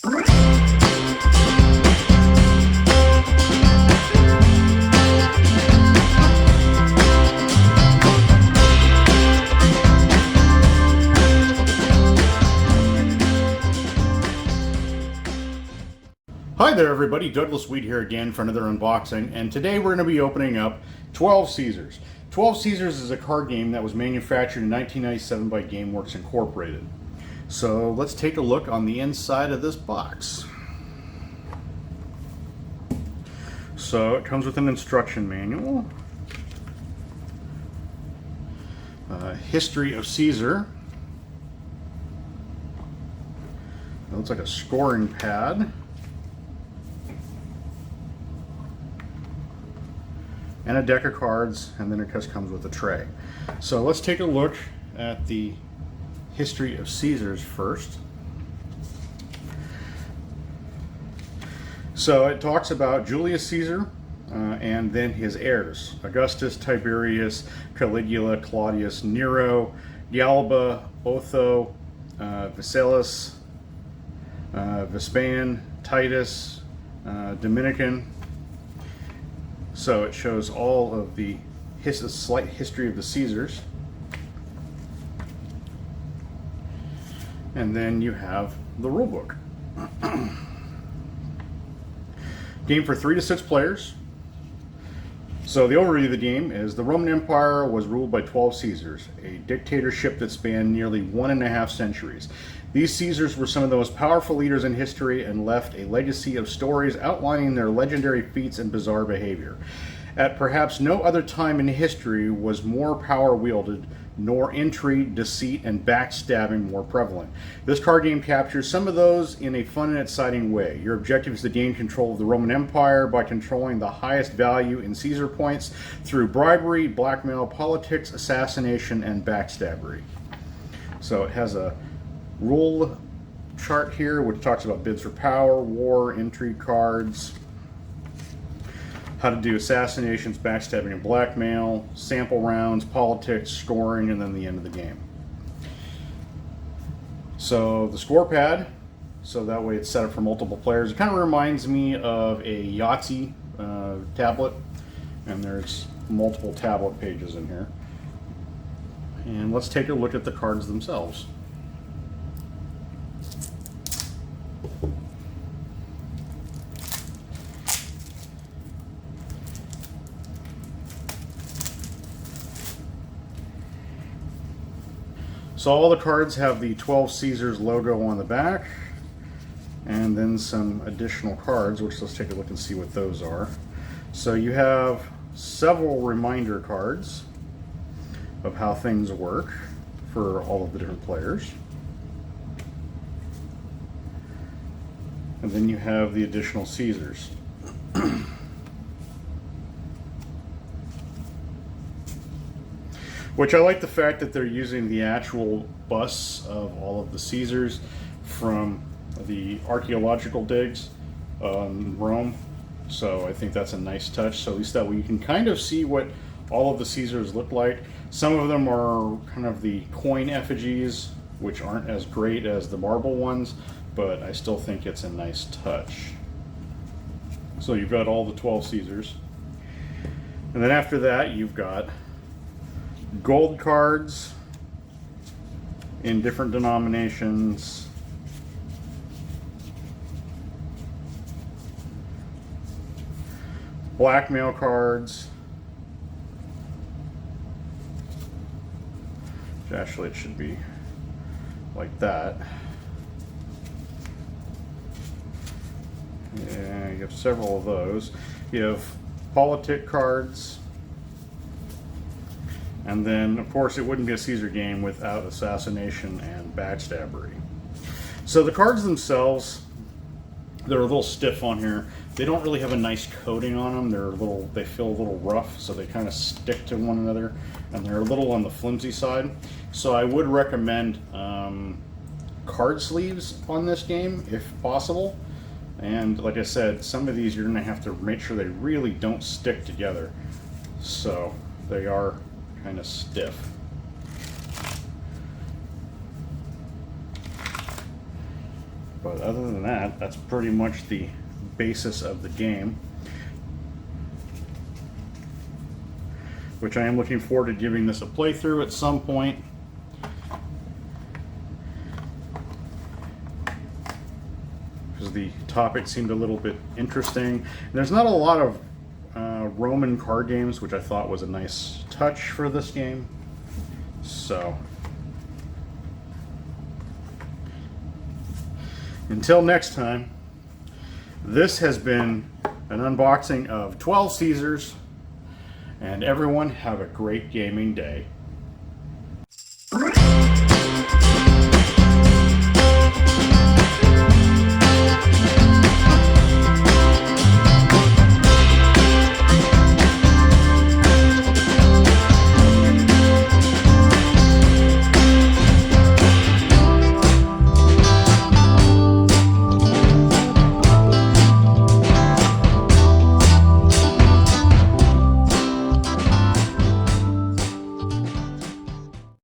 Hi there everybody, Douglas Weed here again for another unboxing, and today we're going to be opening up 12 Caesars. 12 Caesars is a card game that was manufactured in 1997 by GameWorks Incorporated. So let's take a look on the inside of this box. So it comes with an instruction manual, history of Caesar. It looks like a scoring pad. And a deck of cards, and then it just comes with a tray. So let's take a look at the history of Caesars first. So it talks about Julius Caesar and then his heirs, Augustus, Tiberius, Caligula, Claudius, Nero, Galba, Otho, Vitellius, Vespasian, Titus, Domitian. So it shows all of the slight history of the Caesars. And then you have the rule book. Game for 3 to 6 players. So the overview of the game is the Roman Empire was ruled by 12 Caesars, a dictatorship that spanned nearly 1.5 centuries. These Caesars were some of the most powerful leaders in history and left a legacy of stories outlining their legendary feats and bizarre behavior. At perhaps no other time in history was more power wielded, nor intrigue, deceit, and backstabbing more prevalent. This card game captures some of those in a fun and exciting way. Your objective is to gain control of the Roman Empire by controlling the highest value in Caesar points through bribery, blackmail, politics, assassination, and backstabbery. So it has a rule chart here which talks about bids for power, war, intrigue cards, how to do assassinations, backstabbing, and blackmail, sample rounds, politics, scoring, and then the end of the game. So the score pad, so that way it's set up for multiple players. It kind of reminds me of a Yahtzee tablet, and there's multiple tablet pages in here. And let's take a look at the cards themselves. So all the cards have the 12 Caesars logo on the back, and then some additional cards, which let's take a look and see what those are. So you have several reminder cards of how things work for all of the different players. And then you have the additional Caesars. Which I like the fact that they're using the actual busts of all of the Caesars from the archaeological digs in Rome. So I think that's a nice touch. So at least that way you can kind of see what all of the Caesars look like. Some of them are kind of the coin effigies, which aren't as great as the marble ones, but I still think it's a nice touch. So you've got all the 12 Caesars. And then after that, you've got gold cards in different denominations, blackmail cards, actually it should be like that. Yeah, you have several of those. You have politic cards. And then, of course, it wouldn't be a Caesar game without assassination and backstabbery. So the cards themselves, they're a little stiff on here. They don't really have a nice coating on them. They feel a little rough, so they kind of stick to one another, and they're a little on the flimsy side. So I would recommend card sleeves on this game, if possible. And like I said, some of these you're going to have to make sure they really don't stick together. So they are kind of stiff. But other than that, that's pretty much the basis of the game, which I am looking forward to giving this a playthrough at some point. Because the topic seemed a little bit interesting. And there's not a lot of Roman card games, which I thought was a nice touch for this game. So, until next time, this has been an unboxing of 12 Caesars, and everyone have a great gaming day.